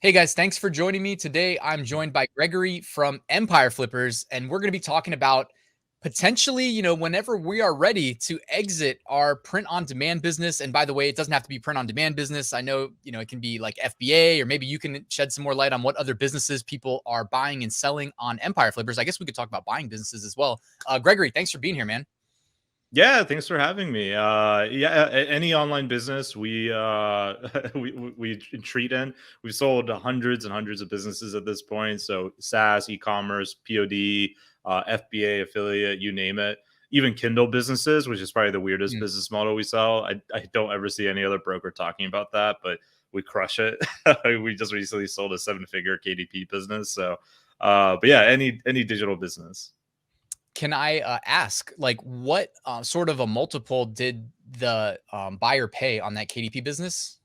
Hey guys, thanks for joining me. Today I'm joined by Gregory from Empire Flippers, and we're going to be talking about potentially, whenever we are ready to exit our print on demand business. And by the way, it doesn't have to be print on demand business. I know, it can be like FBA, or maybe you can shed some more light on what other businesses people are buying and selling on Empire Flippers. I guess we could talk about buying businesses as well. Gregory, thanks for being here, man. Yeah, thanks for having me. Any online business we treat in. We've sold hundreds and hundreds of businesses at this point. So SaaS, e-commerce, POD, FBA affiliate, you name it. Even Kindle businesses, which is probably the weirdest Mm. business model we sell. I don't ever see any other broker talking about that, but we crush it. We just recently sold a 7-figure KDP business. So, but yeah, any digital business. Can I ask, like, what sort of a multiple did the buyer pay on that KDP business?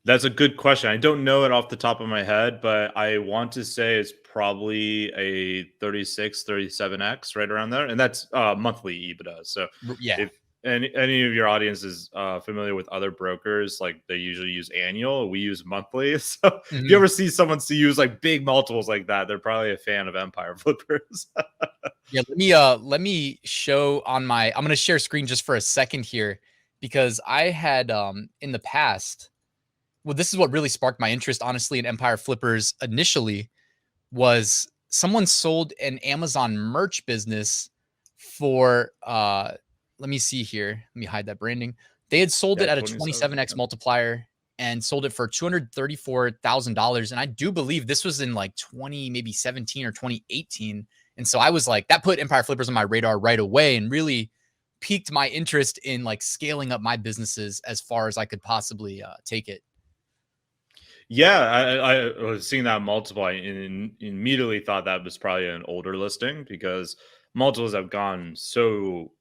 That's a good question. I don't know it off the top of my head, but I want to say it's probably a 36, 37x right around there. And that's monthly EBITDA. So Yeah. if any of your audience is familiar with other brokers, like they usually use annual, we use monthly. So if you Mhm. ever see someone use like big multiples like that, they're probably a fan of Empire Flippers. Yeah, let me show on my I'm gonna share screen just for a second here because I had in the past, well, this is what really sparked my interest, honestly, in Empire Flippers initially was someone sold an Amazon merch business for let me see here. Let me hide that branding. They had sold Yeah, it at a 27. 27x multiplier and sold it for $234,000. And I do believe this was in like 20, maybe 17 or 2018. And so I was like, that put Empire Flippers on my radar right away and really piqued my interest in like scaling up my businesses as far as I could possibly take it. Yeah, I was seeing that multiple. Immediately thought that was probably an older listing because multiples have gone so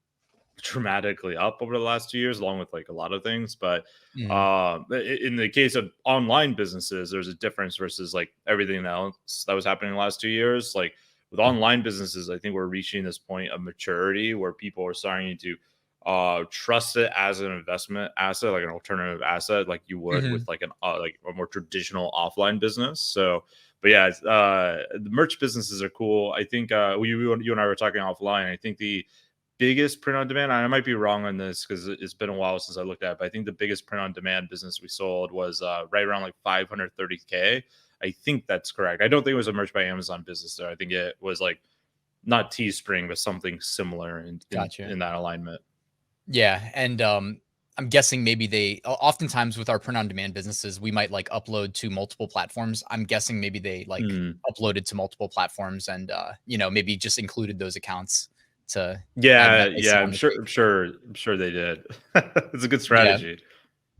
dramatically up over the last 2 years, along with like a lot of things. But Mhm. in the case of online businesses, there's a difference versus like everything else that was happening in the last 2 years. Like with online businesses, I think we're reaching this point of maturity where people are starting to trust it as an investment asset, like an alternative asset, like you would with Mhm. like like a more traditional offline business. So but yeah, the merch businesses are cool. I think you and I were talking offline. I think the biggest print on demand, I might be wrong on this because it's been a while since I looked at it, but I think the biggest print on demand business we sold was right around like 530K. I think that's correct. I don't think it was a merch by Amazon business though. I think it was like not Teespring, but something similar Gotcha. in that alignment. Yeah, and, I'm guessing maybe they oftentimes with our print on demand businesses, we might, like, upload to multiple platforms. I'm guessing maybe they, like, Hmm. uploaded to multiple platforms and, maybe just included those accounts to add Yeah, that yeah, icing on the cake. I'm sure they did. It's a good Yeah. strategy.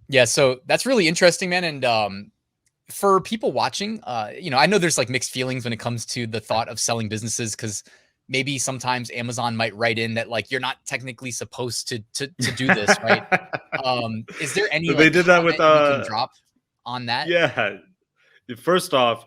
Yeah, so that's really interesting, man, and, for people watching, I know there's, like, mixed feelings when it comes to the thought of selling businesses because maybe sometimes Amazon might write in that, like, you're not technically supposed to do this, right? Is there any, They like, did that with comment you can drop on that? yeah. First off,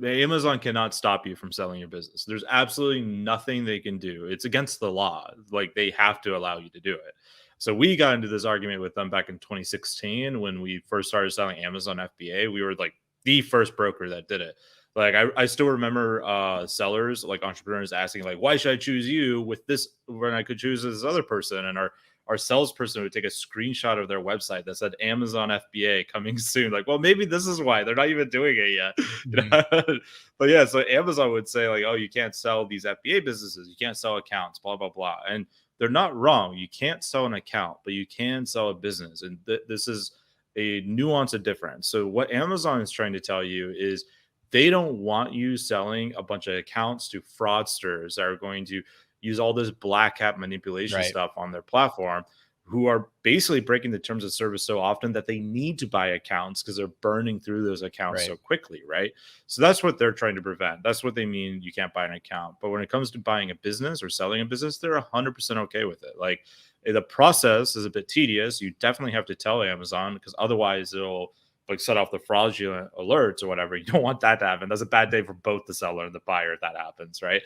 Amazon cannot stop you from selling your business. There's absolutely nothing they can do. It's against the law. Like they have to allow you to do it. So we got into this argument with them back in 2016 when we first started selling Amazon FBA. We were like the first broker that did it. Like I still remember sellers, like entrepreneurs asking, like, why should I choose you with this when I could choose this other person? And our salesperson would take a screenshot of their website that said Amazon FBA coming soon. Like, well, maybe this is why they're not even doing it yet. Mhm. But yeah, so Amazon would say, like, oh, you can't sell these FBA businesses, you can't sell accounts, blah, blah, blah. And they're not wrong. You can't sell an account, but you can sell a business. And this is a nuance of difference. So what Amazon is trying to tell you is they don't want you selling a bunch of accounts to fraudsters that are going to use all this black hat manipulation Right, stuff on their platform who are basically breaking the terms of service so often that they need to buy accounts because they're burning through those accounts right. so quickly, right? So that's what they're trying to prevent. That's what they mean you can't buy an account. But when it comes to buying a business or selling a business, they're 100% okay with it. Like the process is a bit tedious. You definitely have to tell Amazon because otherwise it'll like set off the fraudulent alerts or whatever. You don't want that to happen. That's a bad day for both the seller and the buyer if that happens, right?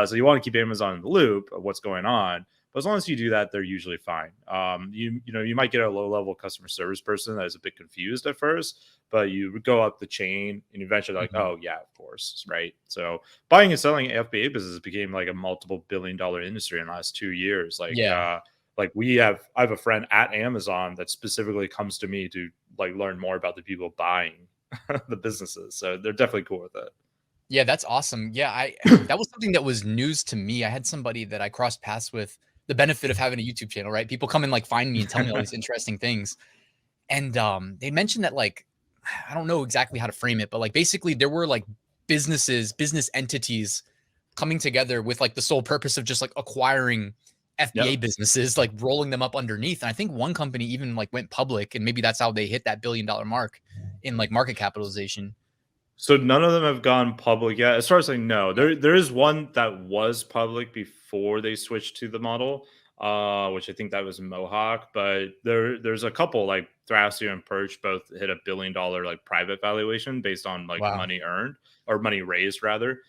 So you want to keep Amazon in the loop of what's going on. But as long as you do that, they're usually fine. You might get a low level customer service person that is a bit confused at first, but you go up the chain and eventually like, Mhm. oh yeah, of course, right? So buying and selling FBA business became like a multiple billion-dollar industry in the last 2 years. Yeah. I have a friend at Amazon that specifically comes to me to like learn more about the people buying the businesses. So they're definitely cool with it. Yeah, that's awesome. Yeah, I that was something that was news to me. I had somebody that I crossed paths with, the benefit of having a YouTube channel, right? People come and like find me and tell me all these interesting things. And they mentioned that like I don't know exactly how to frame it, but like basically there were like business entities coming together with like the sole purpose of just like acquiring FBA Yep. businesses, like rolling them up underneath. And I think one company even like went public, and maybe that's how they hit that $1 billion mark in like market capitalization. So none of them have gone public yet. As far as I know, there is one that was public before they switched to the model, which I think that was Mohawk. But there's a couple like Thrasio and Perch both hit $1 billion like private valuation based on like Wow. money earned or money raised rather,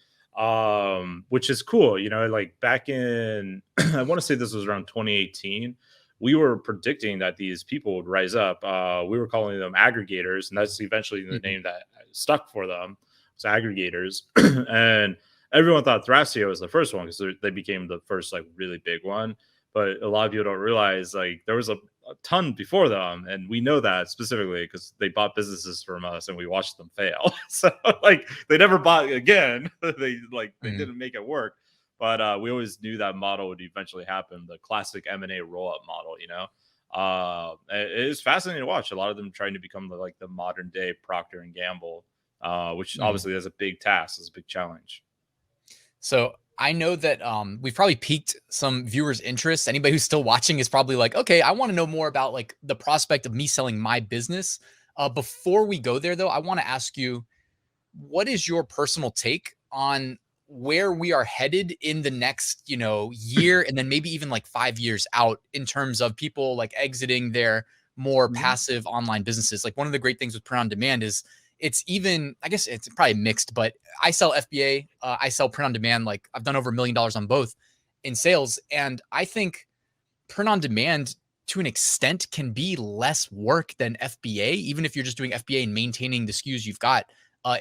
which is cool. Like back in I want to say this was around 2018. We were predicting that these people would rise up. We were calling them aggregators, and that's eventually the Mhm. name that stuck for them. It's aggregators, and everyone thought Thrasio was the first one because they became the first like really big one. But a lot of people don't realize like there was a ton before them, and we know that specifically because they bought businesses from us and we watched them fail. So like they never bought again. They Mhm. didn't make it work. But we always knew that model would eventually happen, the classic M&A roll-up model. It is fascinating to watch. A lot of them trying to become like the modern day Procter and Gamble, which Mhm. obviously is a big task, is a big challenge. So I know that we've probably piqued some viewers' interest. Anybody who's still watching is probably like, okay, I want to know more about like the prospect of me selling my business. Before we go there, though, I want to ask you, what is your personal take on where we are headed in the next, year, and then maybe even like 5 years out in terms of people like exiting their more Mhm. passive online businesses? Like one of the great things with print on demand is it's even, I guess it's probably mixed, but I sell FBA, I sell print on demand. Like I've done over $1 million on both in sales. And I think print on demand to an extent can be less work than FBA, even if you're just doing FBA and maintaining the SKUs you've got.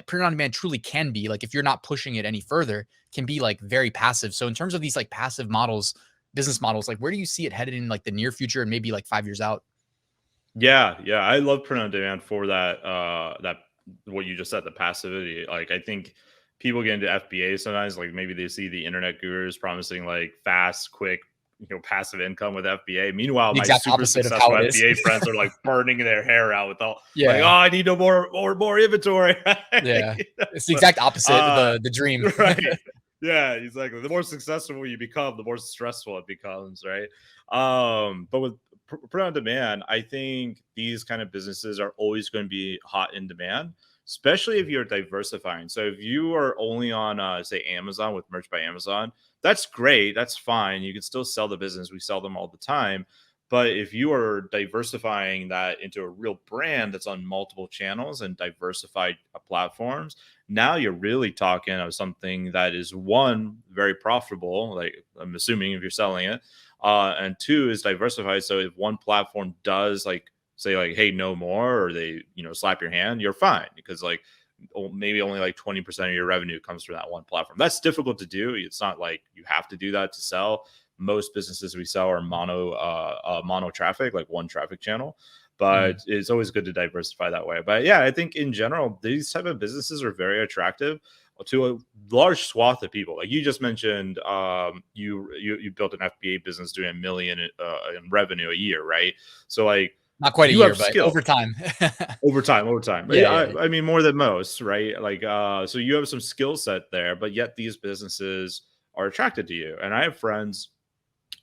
Print on demand truly can be like, if you're not pushing it any further, can be like very passive. So in terms of these like passive models, business models, like where do you see it headed in like the near future and maybe like 5 years out? Yeah, I love print on demand for that what you just said, the passivity. Like I think people get into FBA sometimes, like maybe they see the internet gurus promising like fast, quick, passive income with FBA. Meanwhile, The my exact super opposite of how successful it is. FBA friends are like burning their hair out with all like, oh, Yeah. I need no more inventory. Yeah. It's the So, exact opposite, uh, the dream. right. Yeah, exactly. The more successful you become, the more stressful it becomes, right? But with print on demand, I think these kind of businesses are always going to be hot in demand, especially if you're diversifying. So if you are only on, say, Amazon with Merch by Amazon, that's great. That's fine. You can still sell the business. We sell them all the time. But if you are diversifying that into a real brand that's on multiple channels and diversified platforms, now you're really talking of something that is one, very profitable, like I'm assuming if you're selling it, and two is diversified. So if one platform does like say like, hey, no more, or they slap your hand, you're fine because like maybe only like 20% of your revenue comes from that one platform. That's difficult to do. It's not like you have to do that to sell. Most businesses we sell are mono traffic, like one traffic channel. But Mm. it's always good to diversify that way. But yeah, I think in general, these type of businesses are very attractive to a large swath of people. Like you just mentioned, you built an FBA business doing 1 million in revenue a year, right? So like Not quite a you year, have but skill over time. over time. Yeah, Yeah, yeah. I mean more than most, right? Like so you have some skill set there, but yet these businesses are attracted to you. And I have friends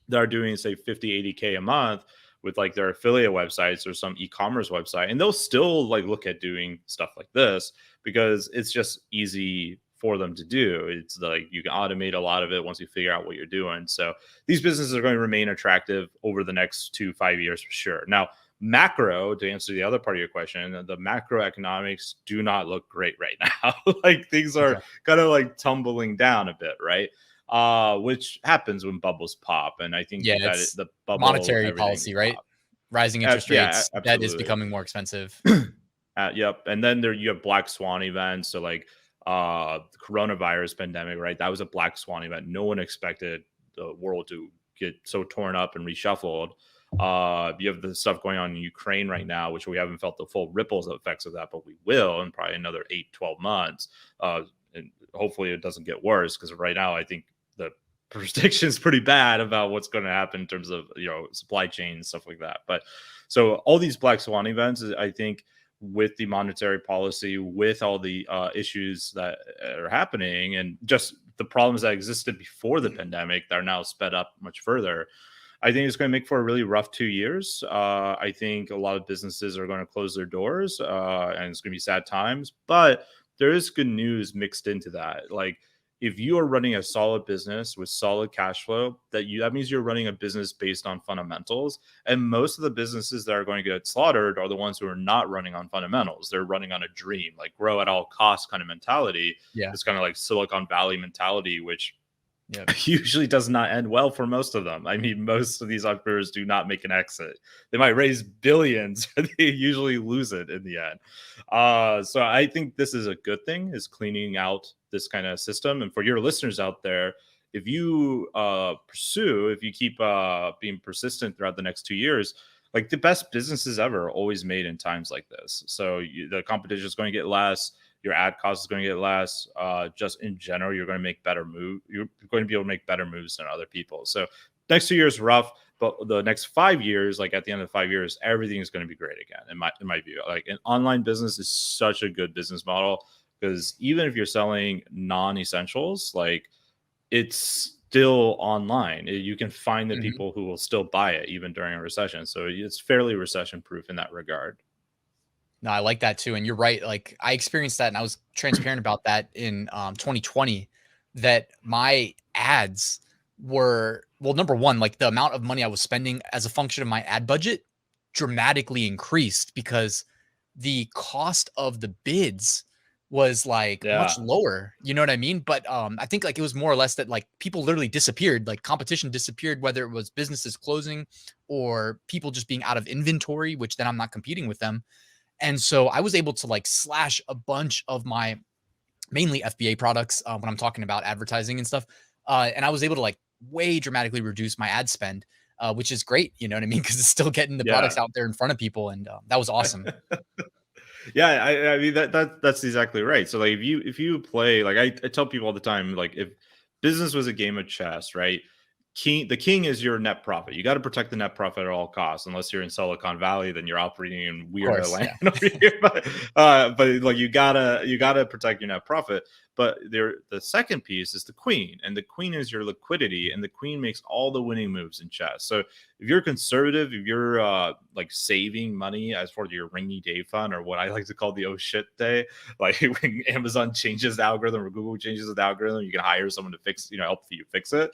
that are doing say 50, 80K a month with like their affiliate websites or some e-commerce website, and they'll still like look at doing stuff like this because it's just easy for them to do. It's like you can automate a lot of it once you figure out what you're doing. So these businesses are going to remain attractive over the next 2 5 years for sure. Now macro, to answer the other part of your question, the macroeconomics do not look great right now. Like things Okay. are kind of like tumbling down a bit, right? which happens when bubbles pop. And I think Yeah, that it's the bubble, monetary everything policy, right? popped. Rising interest Yeah, rates, debt is absolutely. becoming more expensive. Yep. And then you have black swan events. So like the coronavirus pandemic, right? That was a black swan event. No one expected the world to get so torn up and reshuffled. You have the stuff going on in Ukraine right now, which we haven't felt the full ripples effects of that, but we will in probably another 8-12 months. And hopefully it doesn't get worse, because right now I think the prediction is pretty bad about what's going to happen in terms of, supply chain stuff like that. But so all these black swan events, I think, with the monetary policy, with all the issues that are happening, and just the problems that existed before the pandemic that are now sped up much further, I think it's going to make for a really rough 2 years. I think a lot of businesses are going to close their doors, and it's going to be sad times. But there is good news mixed into that. Like, if you are running a solid business with solid cash flow, that means you're running a business based on fundamentals. And most of the businesses that are going to get slaughtered are the ones who are not running on fundamentals. They're running on a dream, like grow at all costs kind of mentality. Yeah. It's kind of like Silicon Valley mentality, which Yep. usually does not end well for most of them. I mean, most of these entrepreneurs do not make an exit. They might raise billions, but they usually lose it in the end. So I think this is a good thing, is cleaning out this kind of system. And for your listeners out there, if you if you keep being persistent throughout the next 2 years, like the best businesses ever are always made in times like this. So the competition is going to get less. Your ad cost is going to get less. Just in general, you're going to make better moves. You're going to be able to make better moves than other people. So next 2 years rough, but the next 5 years, like at the end of 5 years, everything is going to be great again. In my view, like an online business is such a good business model, because even if you're selling non-essentials, like it's still online. You can find the Mhm. people who will still buy it even during a recession. So it's fairly recession proof in that regard. No, I like that too. And you're right. Like I experienced that and I was transparent about that in 2020, that my ads were, well, number one, like the amount of money I was spending as a function of my ad budget dramatically increased because the cost of the bids was like much Yeah. lower. You know what I mean? But I think like it was more or less that like people literally disappeared, like competition disappeared, whether it was businesses closing or people just being out of inventory, which then I'm not competing with them. And so I was able to like slash a bunch of my mainly FBA products when I'm talking about advertising and stuff. And I was able to like way dramatically reduce my ad spend, which is great. You know what I mean? Because it's still getting the products Yeah. out there in front of people. And that was awesome. Yeah, I mean that's exactly right. So like if you play, like I tell people all the time, like if business was a game of chess, right? The king is your net profit. You got to protect the net profit at all costs. Unless you're in Silicon Valley, then you're operating in Of weirdo course. land Yeah. over here. But like you gotta protect your net profit. But the second piece is the queen, and the queen is your liquidity, and the queen makes all the winning moves in chess. So if you're conservative, if you're like saving money as for your rainy day fund, or what I like to call the oh shit day, like when Amazon changes the algorithm or Google changes the algorithm, you can hire someone to fix, help you fix it,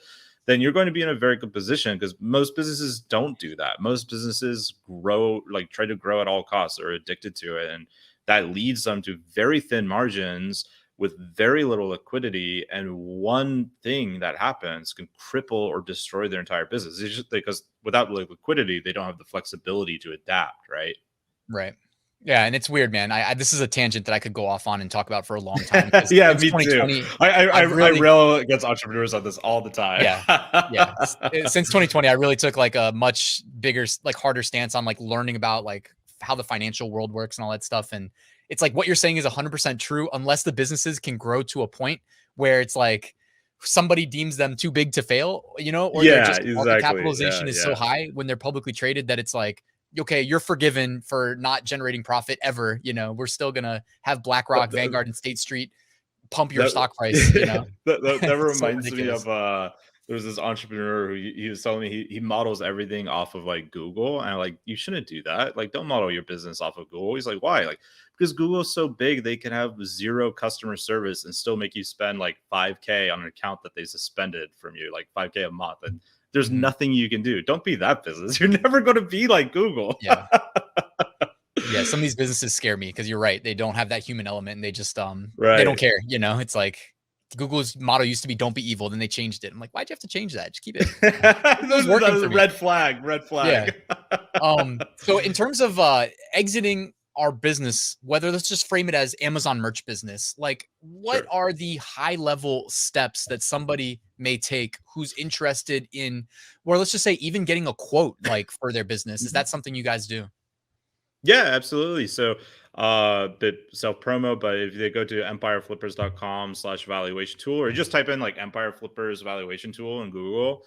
then you're going to be in a very good position, because most businesses don't do that. Most businesses try to grow at all costs, or addicted to it. And that leads them to very thin margins with very little liquidity. And one thing that happens can cripple or destroy their entire business. It's just because without liquidity, they don't have the flexibility to adapt, right? Right. Yeah. And it's weird, man. This is a tangent that I could go off on and talk about for a long time because Yeah, since me too. 2020, I I've really, rail against entrepreneurs on this all the time. yeah. Yeah. Since 2020, I really took like a much bigger, like harder stance on like learning about like how the financial world works and all that stuff. And it's like what you're saying is 100% true, unless the businesses can grow to a point where it's like somebody deems them too big to fail, or they're Yeah, just market exactly. Yeah, capitalization is so yeah. high when they're publicly traded that it's like, okay, you're forgiven for not generating profit ever. We're still going to have BlackRock, That, Vanguard, and State Street pump your that stock price, that It's so reminds me ridiculous. of there was this entrepreneur who he was telling me he models everything off of like Google, and I'm like, you shouldn't do that. Like, don't model your business off of Google. He's like, why? Like, because Google is so big, they can have zero customer service and still make you spend like 5K on an account that they suspended from you, like 5K a month, and there's Mhm. nothing you can do. Don't be that business. You're never going to be like Google. Yeah. Yeah. Some of these businesses scare me because you're right. They don't have that human element and they just, they don't Right. care, It's like, Google's motto used to be "Don't be evil," then they changed it. I'm like, why'd you have to change that? Just keep it. It was That working was for a me. red flag. Red Yeah. flag. So in terms of exiting our business, whether let's just frame it as Amazon merch business, like what Sure. are the high level steps that somebody may take who's interested in, or let's just say even getting a quote like for their business? Is Mhm. that something you guys do? Yeah, absolutely. So, bit self promo, but if they go to empireflippers.com/valuation tool, or just type in like Empire Flippers valuation tool in Google,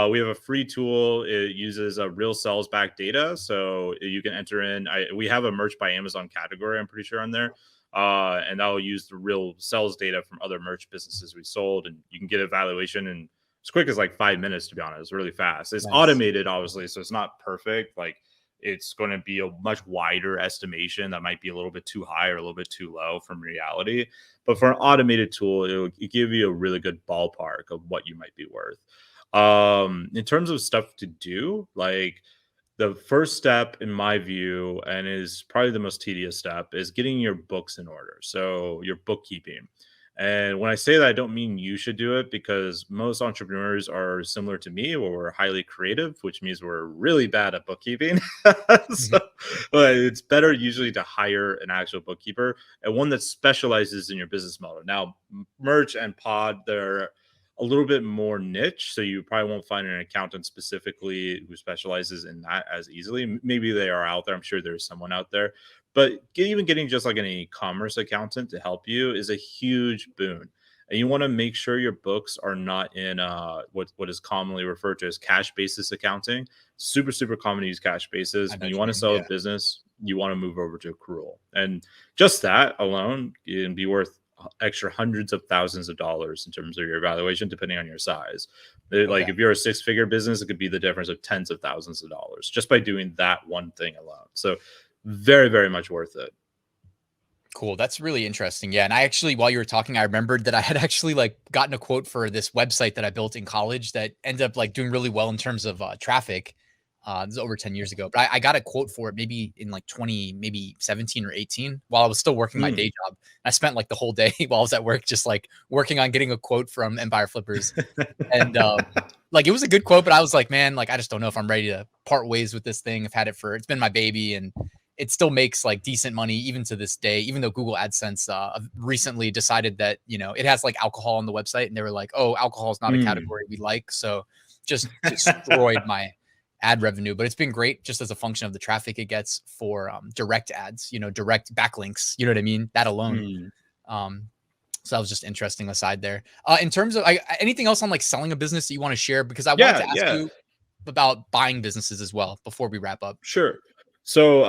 we have a free tool. It uses a real sales back data. So you can enter in, we have a merch by Amazon category, I'm pretty sure on there. And that will use the real sales data from other merch businesses we sold. And you can get a valuation in as quick as like 5 minutes, to be honest, really fast. It's Nice. automated, obviously. So it's not perfect. Like, it's going to be a much wider estimation that might be a little bit too high or a little bit too low from reality. But for an automated tool, it'll give you a really good ballpark of what you might be worth. In terms of stuff to do, like the first step in my view, and is probably the most tedious step, is getting your books in order. So your bookkeeping. And when I say that, I don't mean you should do it, because most entrepreneurs are similar to me, where we're highly creative, which means we're really bad at bookkeeping. So, Mhm. but it's better usually to hire an actual bookkeeper, and one that specializes in your business model. Now, merch and pod, they're a little bit more niche, so you probably won't find an accountant specifically who specializes in that as easily. Maybe they are out there. I'm sure there's someone out there, but even getting just like an e-commerce accountant to help you is a huge boon. And you want to make sure your books are not in what is commonly referred to as cash basis accounting. Super common to use cash basis. I know When what you you want to mean. sell a Yeah. business, you want to move over to accrual, and just that alone can be worth extra hundreds of thousands of dollars in terms of your evaluation, depending on your size. Like Okay. if you're a six-figure business, it could be the difference of tens of thousands of dollars just by doing that one thing alone. So very much worth it. Cool. That's really interesting. Yeah. And I actually, while you were talking, I remembered that I had actually like gotten a quote for this website that I built in college that ended up like doing really well in terms of traffic. This is over 10 years ago, but I got a quote for it maybe in like 20, maybe 17 or 18 while I was still working my Mm. day job. I spent like the whole day while I was at work, just like working on getting a quote from Empire Flippers. And like it was a good quote, but I was like, man, like I just don't know if I'm ready to part ways with this thing. I've had it for, it's been my baby, and it still makes like decent money even to this day, even though Google AdSense recently decided that, you know, it has like alcohol on the website, and they were like, oh, alcohol is not a Mm. category we like. So just destroyed my ad revenue. But it's been great just as a function of the traffic it gets for direct ads, you know, direct backlinks, you know what I mean? That alone. Mm. Um, so that was just interesting aside there. In terms of anything else on like selling a business that you want to share? Because I wanted Yeah, to ask yeah. you about buying businesses as well before we wrap up. Sure. So,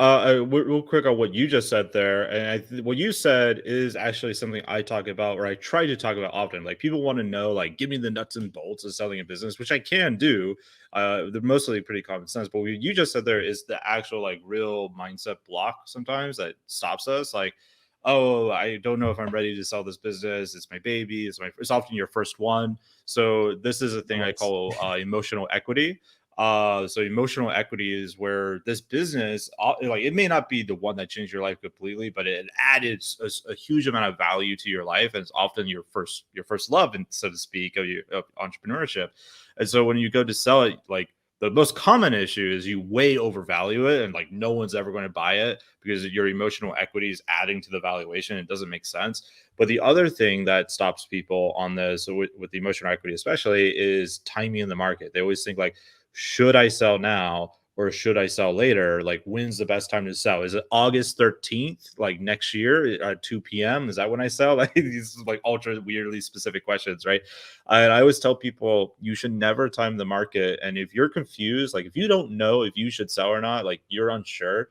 real quick on what you just said there, and what you said is actually something I talk about, or I try to talk about often. Like people want to know, like, give me the nuts and bolts of selling a business, which I can do. They're mostly pretty common sense, but what you just said there is the actual like real mindset block sometimes that stops us. Like, oh, I don't know if I'm ready to sell this business. It's my baby. It's often your first one. So this is a thing I Always. call emotional equity. So emotional equity is where this business, like it may not be the one that changed your life completely, but it added a huge amount of value to your life, and it's often your first love, and so to speak, of entrepreneurship. And so when you go to sell it, like the most common issue is you way overvalue it, and like no one's ever going to buy it because your emotional equity is adding to the valuation. It doesn't make sense. But the other thing that stops people on this, with the emotional equity especially, is timing in the market. They always think like, should I sell now or should I sell later? Like, when's the best time to sell? Is it August 13th, like next year at 2 p.m.? Is that when I sell? Like, these like ultra weirdly specific questions, right? And I always tell people you should never time the market. And if you're confused, like if you don't know if you should sell or not, like you're unsure,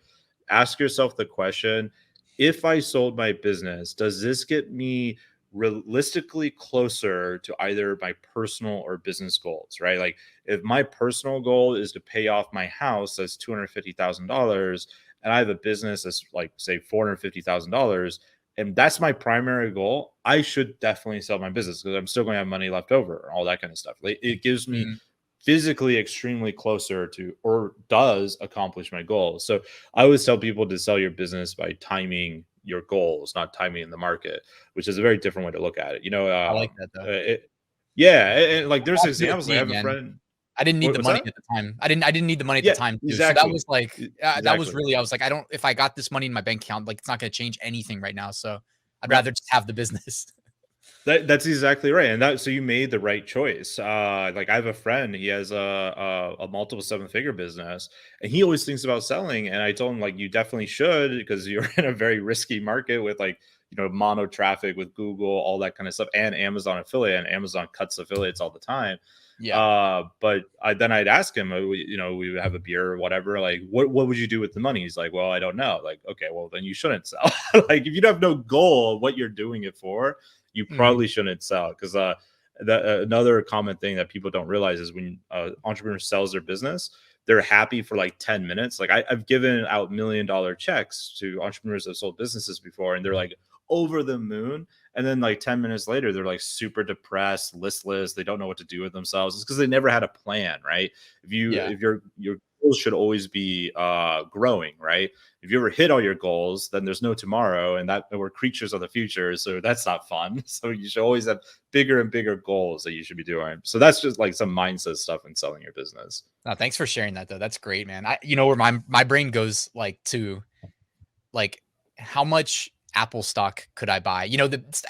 ask yourself the question: if I sold my business, does this get me realistically closer to either my personal or business goals, right? Like if my personal goal is to pay off my house that's $250,000, and I have a business that's like say $450,000, and that's my primary goal, I should definitely sell my business because I'm still going to have money left over and all that kind of stuff. Like it gives me Mhm. physically extremely closer to, or does accomplish my goals. So I always tell people to sell your business by timing your goals, not timing in the market, which is a very different way to look at it. I like that though. Yeah, and like there's It has to do with examples. I me, have a man. friend. I didn't need the What's money that? at the time. I didn't need the money at the Yeah, time too. So that exactly. was like that was Exactly. really I was like, I don't if I got this money in my bank account, like it's not gonna change anything right now. So I'd Yep. rather just have the business. That's exactly right, and that so you made the right choice. Like I have a friend, he has a multiple seven-figure business, and he always thinks about selling. And I told him like you definitely should because you're in a very risky market with like mono traffic with Google, all that kind of stuff, and Amazon affiliate, and Amazon cuts affiliates all the time. Yeah. But then I'd ask him, we would have a beer or whatever. Like, what would you do with the money? He's like, well, I don't know. Like, okay, well then you shouldn't sell. Like, if you have no goal of what you're doing it for, you Mhm. probably shouldn't sell because another common thing that people don't realize is when entrepreneur sells their business, they're happy for like 10 minutes. Like I've given out $1 million checks to entrepreneurs that sold businesses before, and they're like over the moon. And then like 10 minutes later, they're like super depressed, listless. They don't know what to do with themselves. It's because they never had a plan, right? Yeah. If your goals should always be growing, right? If you ever hit all your goals, then there's no tomorrow, and that we're creatures of the future, so that's not fun. So you should always have bigger and bigger goals that you should be doing. So that's just like some mindset stuff in selling your business. No, thanks for sharing that though. That's great, man. Where my brain goes like to like how much Apple stock could I buy?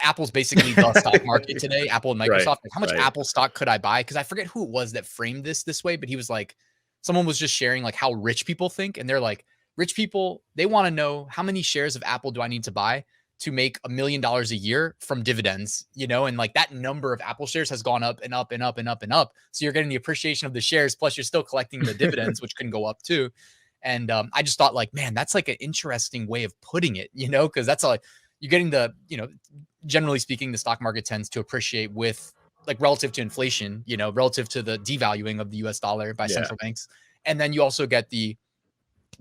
Apple's basically the stock market today, Apple and Right, Microsoft. Like, how much right. Apple stock could I buy? Because I forget who it was that framed this way, but he was like, someone was just sharing like how rich people think, and they're like, rich people they want to know how many shares of Apple do I need to buy to make $1 million a year from dividends, and like that number of Apple shares has gone up and up and up and up and up. So you're getting the appreciation of the shares, plus you're still collecting the dividends, which can go up too. And I just thought, like, man, that's like an interesting way of putting it, because that's like you're getting generally speaking, the stock market tends to appreciate with like relative to inflation, relative to the devaluing of the US dollar by Yeah. central banks. And then you also get the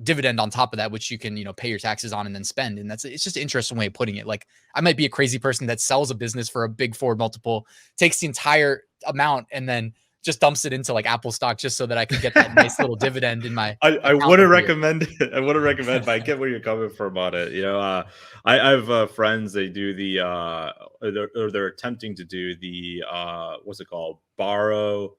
dividend on top of that, which you can, pay your taxes on and then spend. And it's just an interesting way of putting it. Like I might be a crazy person that sells a business for a big forward multiple, takes the entire amount and then just dumps it into like Apple stock just so that I could get that nice little dividend in my I account wouldn't every year. recommend it. I wouldn't recommend, but I get where you're coming from on it. I have friends. They do the they're attempting to do the what's it called? Borrow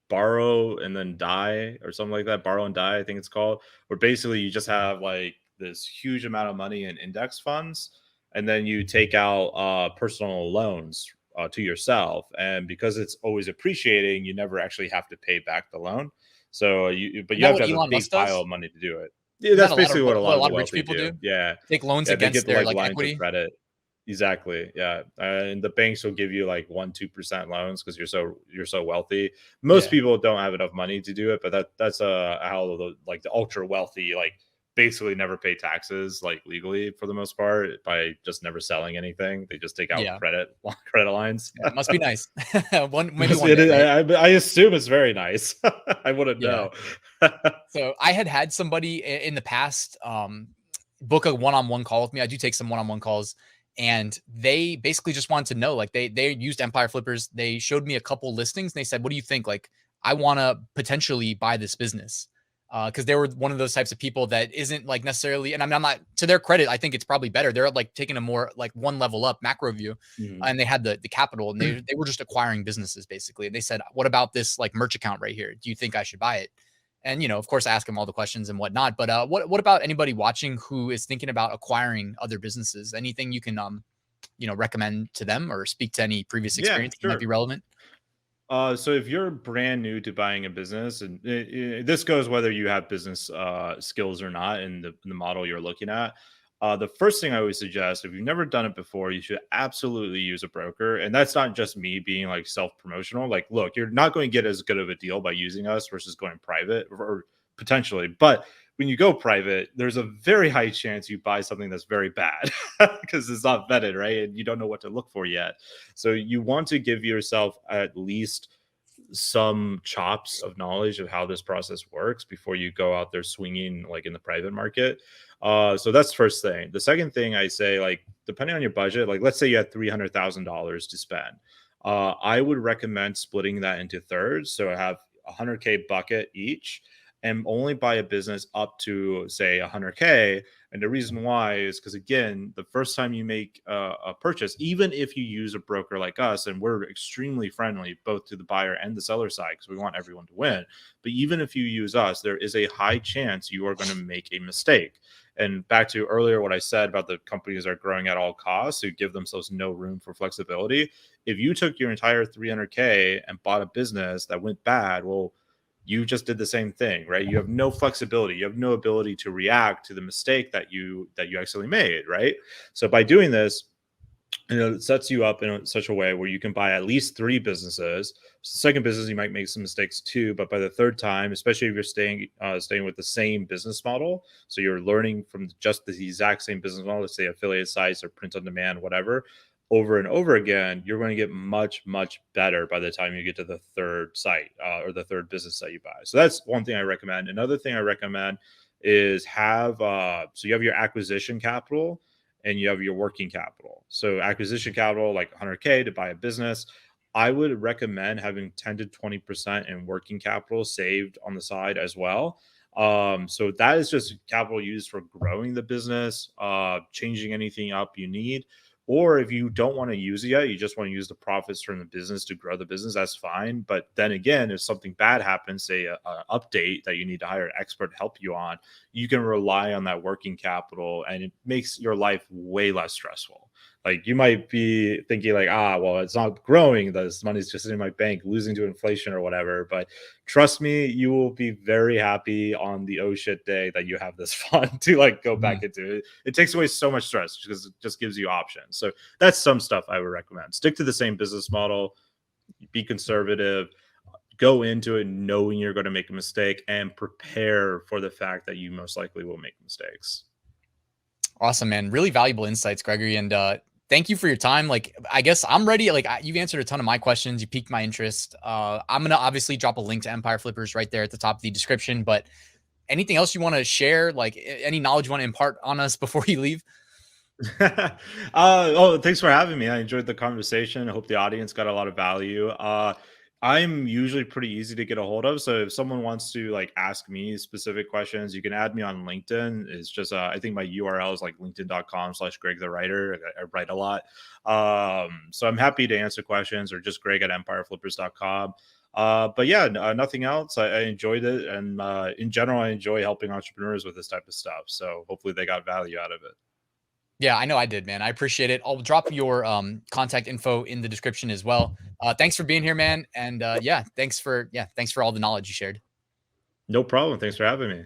and then die or something like that. Borrow and die, I think it's called. Where basically you just have like this huge amount of money in index funds, and then you take out personal loans to yourself. And because it's always appreciating, you never actually have to pay back the loan. So but Isn't you that have what to have a Elon Musk big pile does? of money to do it. Yeah, Isn't that that's a lot of basically what a lot what a of the lot of rich wealthy people do. do? Yeah, Take loans yeah, they against get their like like lines of equity? credit. Exactly. Yeah. And the banks will give you like 1-2% loans because you're so wealthy. Most Yeah. people don't have enough money to do it, but that's how the ultra wealthy like basically never pay taxes like legally for the most part by just never selling anything. They just take out Yeah. credit lines. Yeah. Must be nice. Maybe Yes, one day, right? I assume it's very nice. I wouldn't Yeah. know. So I had somebody in the past book a one-on-one call with me. I do take some one-on-one calls, and they basically just wanted to know, like they used Empire Flippers. They showed me a couple listings, and they said, "What do you think? Like, I want to potentially buy this business." Because they were one of those types of people that isn't like necessarily, and I'm not to their credit. I think it's probably better. They're like taking a more like one level up macro view, Mhm. and they had the capital, and they were just acquiring businesses basically. And they said, "What about this like merch account right here? Do you think I should buy it?" And of course, I ask them all the questions and whatnot. But what about anybody watching who is thinking about acquiring other businesses? Anything you can recommend to them or speak to any previous Yeah, experience that might be sure. relevant? So if you're brand new to buying a business, and this goes whether you have business skills or not in the model you're looking at, the first thing I always suggest, if you've never done it before, you should absolutely use a broker. And that's not just me being like self-promotional. Like, look, you're not going to get as good of a deal by using us versus going private or potentially. But when you go private, there's a very high chance you buy something that's very bad because it's not vetted, right? And you don't know what to look for yet. So you want to give yourself at least some chops of knowledge of how this process works before you go out there swinging like in the private market. So that's the first thing. The second thing I say, like, depending on your budget, like let's say you had $300,000 to spend, I would recommend splitting that into thirds. So I have 100K bucket each, and only buy a business up to say 100K. And the reason why is because, again, the first time you make a purchase, even if you use a broker like us, and we're extremely friendly both to the buyer and the seller side because we want everyone to win, but even if you use us, there is a high chance you are going to make a mistake. And back to earlier, what I said about the companies that are growing at all costs who give themselves no room for flexibility. If you took your entire 300K and bought a business that went bad, well, you just did the same thing, right? You have no flexibility. You have no ability to react to the mistake that you actually made, right? So by doing this, it sets you up in such a way where you can buy at least 3 businesses. Second business, you might make some mistakes too, but by the third time, especially if you're staying with the same business model, so you're learning from just the exact same business model, let's say affiliate sites or print on demand, whatever, over and over again, you're going to get much, much better by the time you get to the third site or the third business that you buy. So that's one thing I recommend. Another thing I recommend is so you have your acquisition capital and you have your working capital. So acquisition capital, like 100K to buy a business. I would recommend having 10 to 20% in working capital saved on the side as well. So that is just capital used for growing the business, changing anything up you need. Or if you don't want to use it yet, you just want to use the profits from the business to grow the business, that's fine. But then again, if something bad happens, say a update that you need to hire an expert to help you on, you can rely on that working capital and it makes your life way less stressful. Like you might be thinking like, well, it's not growing. This money's just in my bank, losing to inflation or whatever. But trust me, you will be very happy on the oh shit day that you have this fund to like go back into it. It takes away so much stress because it just gives you options. So that's some stuff I would recommend. Stick to the same business model, be conservative, go into it knowing you're going to make a mistake, and prepare for the fact that you most likely will make mistakes. Awesome, man. Really valuable insights, Gregory. And thank you for your time. Like, I guess I'm ready. Like, you've answered a ton of my questions. You piqued my interest. I'm going to obviously drop a link to Empire Flippers right there at the top of the description. But anything else you want to share? Like, any knowledge you want to impart on us before you leave? Thanks for having me. I enjoyed the conversation. I hope the audience got a lot of value. I'm usually pretty easy to get a hold of. So if someone wants to like ask me specific questions, you can add me on LinkedIn. It's just, I think my URL is like linkedin.com/Greg the Writer. I write a lot. So I'm happy to answer questions, or just Greg at empireflippers.com. But yeah, nothing else. I enjoyed it. And in general, I enjoy helping entrepreneurs with this type of stuff. So hopefully they got value out of it. Yeah, I know I did, man. I appreciate it. I'll drop your contact info in the description as well. Thanks for being here, man. And thanks for all the knowledge you shared. No problem. Thanks for having me.